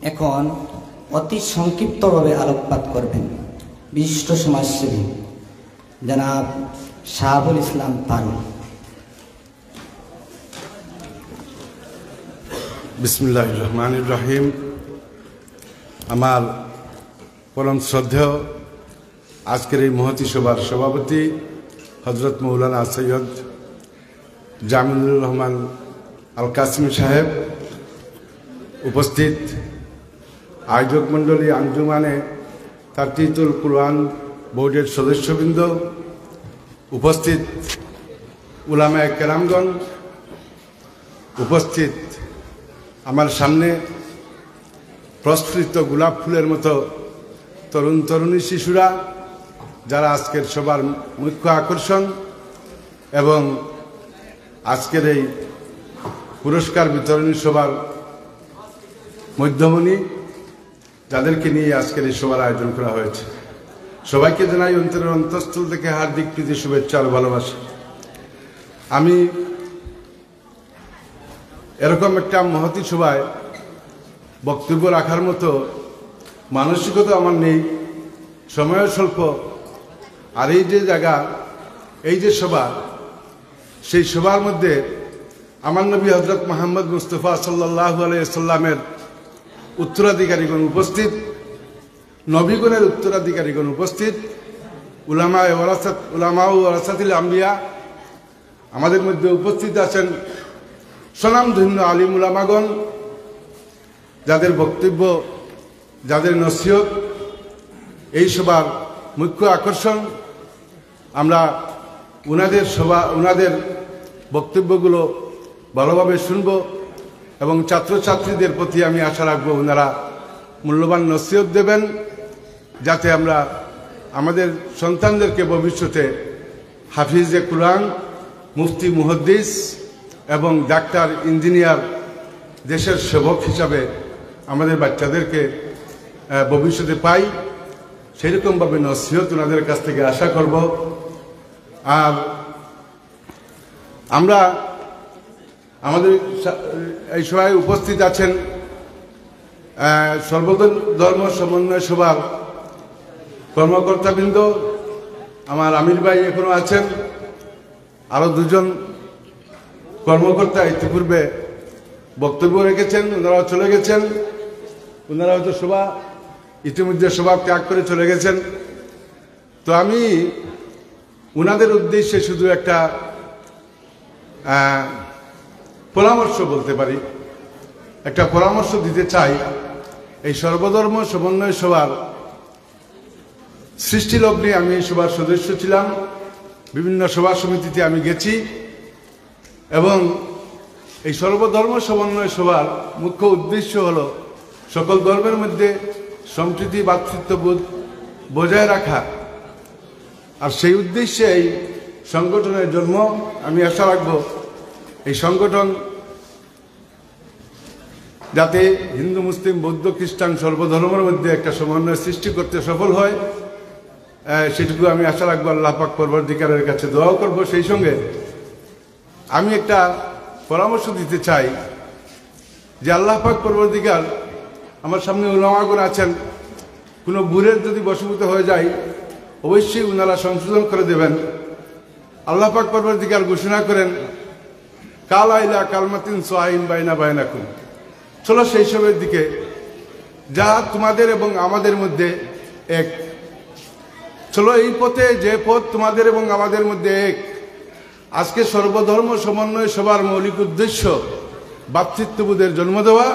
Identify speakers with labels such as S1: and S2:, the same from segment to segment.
S1: এখন অতি সংক্ষিপ্তভাবে আলোকপাত করবেন বিশিষ্ট সমাজসেবী জনাব শাহাবুল ইসলাম পারুল।
S2: বিসমিল্লাহির রহমানির রহিম। আমার পরম শ্রদ্ধেয় আজকের এই মহতী সভার সভাপতি হজরত মৌলানা সৈয়দ জামিলুর রহমান আল কাসিমি সাহেব, উপস্থিত আয়োজক মণ্ডলী, আঞ্জুমানে তারতিতুল কুরআন বোর্ডের সদস্যবৃন্দ, উপস্থিত উলামায়ে কেরামগণ, উপস্থিত আমার সামনে প্রস্ফুটিত গোলাপ ফুলের মতো তরুণ তরুণী শিশুরা, যারা আজকের সবার মুখ্য আকর্ষণ এবং আজকের এই পুরস্কার বিতরণী সভার মধ্যমণি, যাদেরকে নিয়ে আজকের এই সভার আয়োজন করা হয়েছে, সবাইকে জানাই অন্তরের অন্তঃস্থল থেকে হার্দিক প্রীতি, শুভেচ্ছা আর ভালোবাসা। আমি এরকম একটা মহতী সভায় বক্তব্য রাখার মতো মানসিকতা আমার নেই, সময়ও স্বল্প। আর এই যে জায়গা, এই যে সভা, সেই সভার মধ্যে আমার নবী হযরত মুহাম্মদ মুস্তাফা সাল্লাল্লাহু আলাইহি সাল্লামের উত্তরাধিকারীগণ উপস্থিত, নবীগণের উত্তরাধিকারীগণ উপস্থিত, উলামা ওয়ারাসাতুল আম্বিয়া আমাদের মধ্যে উপস্থিত আছেন, স্বনামধন্য আলিম উলামাগণ, যাদের বক্তব্য, যাদের নসিহত এই সভার মুখ্য আকর্ষণ। আমরা উনাদের বক্তব্যগুলো ভালোভাবে শুনব এবং ছাত্রছাত্রীদের প্রতি আমি আশা রাখবো ওনারা মূল্যবান নসিহত দেবেন, যাতে আমরা আমাদের সন্তানদেরকে ভবিষ্যতে হাফিজে কুরআন, মুফতি, মুহাদ্দিস এবং ডাক্তার, ইঞ্জিনিয়ার, দেশের সেবক হিসাবে আমাদের বাচ্চাদেরকে ভবিষ্যতে পাই, সেরকমভাবে নসিহত ওনাদের কাছ থেকে আশা করব। আর আমরা আমাদের এই সভায় উপস্থিত আছেন সর্বধর্ম সমন্বয় সভার কর্মকর্তাবৃন্দ, আমার আমির ভাই এখনো আছেন, আরও দুজন কর্মকর্তা ইতিপূর্বে বক্তব্য রেখেছেন, ওনারাও চলে গেছেন, ওনারা হয়তো ইতিমধ্যে সভা ত্যাগ করে চলে গেছেন। তো আমি ওনাদের উদ্দেশ্যে শুধু একটা পরামর্শ বলতে পারি, একটা পরামর্শ দিতে চাই। এই সর্বধর্ম সমন্বয় সভার সৃষ্টিলগ্নে আমি এই সভার সদস্য ছিলাম, বিভিন্ন সভা সমিতিতে আমি গেছি এবং এই সর্বধর্ম সমন্বয় সভার মুখ্য উদ্দেশ্য হল সকল ধর্মের মধ্যে সম্প্রীতি, ভ্রাতৃত্ববোধ বজায় রাখা। আর সেই উদ্দেশ্যে এই সংগঠনের জন্ম। আমি আশা রাখব এই সংগঠন যাতে হিন্দু, মুসলিম, বৌদ্ধ, খ্রিস্টান সর্বধর্মের মধ্যে একটা সমন্বয় সৃষ্টি করতে সফল হয়, সেটুকু আমি আশা রাখবো। আল্লাহ পাক পরবর্তীকারের কাছে দোয়াও করব। সেই সঙ্গে আমি একটা পরামর্শ দিতে চাই যে আল্লাহ পাক পরবর্তীকার, আমার সামনে উলামাগণ আছেন, কোনো ভুলের যদি বশীভূত হয়ে যায় অবশ্যই ওনারা সংশোধন করে দেবেন। আল্লাহ পাক পরবর্তীকার ঘোষণা করেন, কালা ইলা কালমাতিন সোয়াইন বাইনা বাইনাকুম, চলো সেই সবের দিকে যা তোমাদের এবং আমাদের মধ্যে এক। চলো এই পথে, যে পথ তোমাদের এবং আমাদের মধ্যে এক। আজকে সর্বধর্ম সমন্বয় সবার মৌলিক উদ্দেশ্য ভ্রাতৃত্ববোধের জন্ম দেওয়া,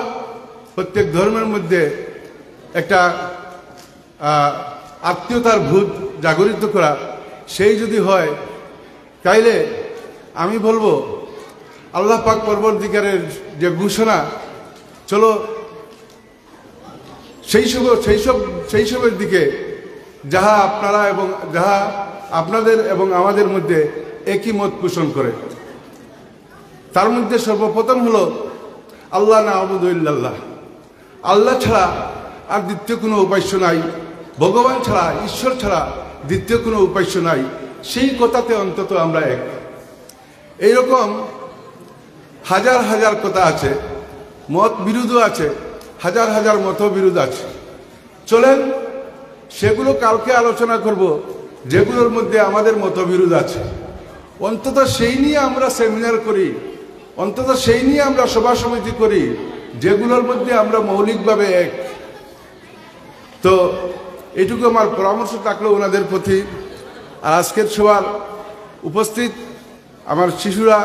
S2: প্রত্যেক ধর্মের মধ্যে একটা আত্মীয়তার ভূত জাগরিত করা। সেই যদি হয় তাইলে আমি বলবো আল্লাহ পাক পরবর্তীকারের যে ঘোষণা, চলো সেই সবের দিকে যাহা আপনারা এবং যাহা আপনাদের এবং আমাদের মধ্যে একই মত পোষণ করে। তার মধ্যে সর্বপ্রথম হলো আল্লাহ না'বুদু ইল্লাল্লাহ, আল্লাহ ছাড়া আর দ্বিতীয় কোনো উপাস্য নাই, ভগবান ছাড়া, ঈশ্বর ছাড়া দ্বিতীয় কোনো উপাস্য নাই, সেই কথাতে অন্তত আমরা এক। এইরকম হাজার হাজার কথা আছে, মত বিরোধও আছে, হাজার হাজার মতবিরোধ আছে। চলেন সেগুলো কালকে আলোচনা করব, যেগুলোর মধ্যে আমাদের মতবিরোধ আছে। অন্তত সেই নিয়ে আমরা সেমিনার করি, অন্তত সেই নিয়ে আমরা সভা সমিতি করি যেগুলোর মধ্যে আমরা মৌলিকভাবে এক। তো এইটুকু আমার পরামর্শ থাকলো ওনাদের প্রতি। আর আজকের সবার উপস্থিত আমার শিশুরা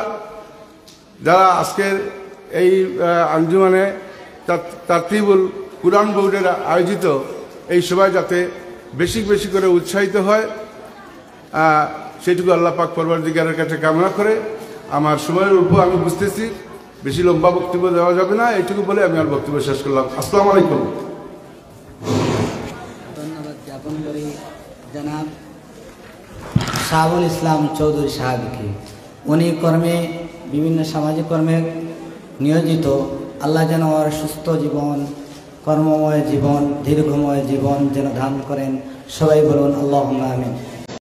S2: যারা আজকের এই আঞ্জুমানে তারতিবুল কুরআন বোর্ডের আয়োজিত এই সভায় যাতে বেশি বেশি করে উৎসাহিত হয়, সেটুকু আল্লাহ পাক পরবর্তীকারের কাছে কামনা করে আমার সময়ের উপর আমি বুঝতেছি বেশি লম্বা বক্তব্য দেওয়া যাবে না, এইটুকু বলে আমি আমার বক্তব্য শেষ করলাম। আসসালামু আলাইকুম।
S1: ধন্যবাদ জ্ঞাপন করি জনাব শাহাবুল ইসলাম চৌধুরী সাহেবকে। উনি কর্মে বিভিন্ন সামাজিক কর্মে নিয়োজিত। আল্লাহ যেন ওর সুস্থ জীবন, কর্মময় জীবন, দীর্ঘময় জীবন যেন দান করেন। সবাই বলুন আল্লাহুম্মা আমিন।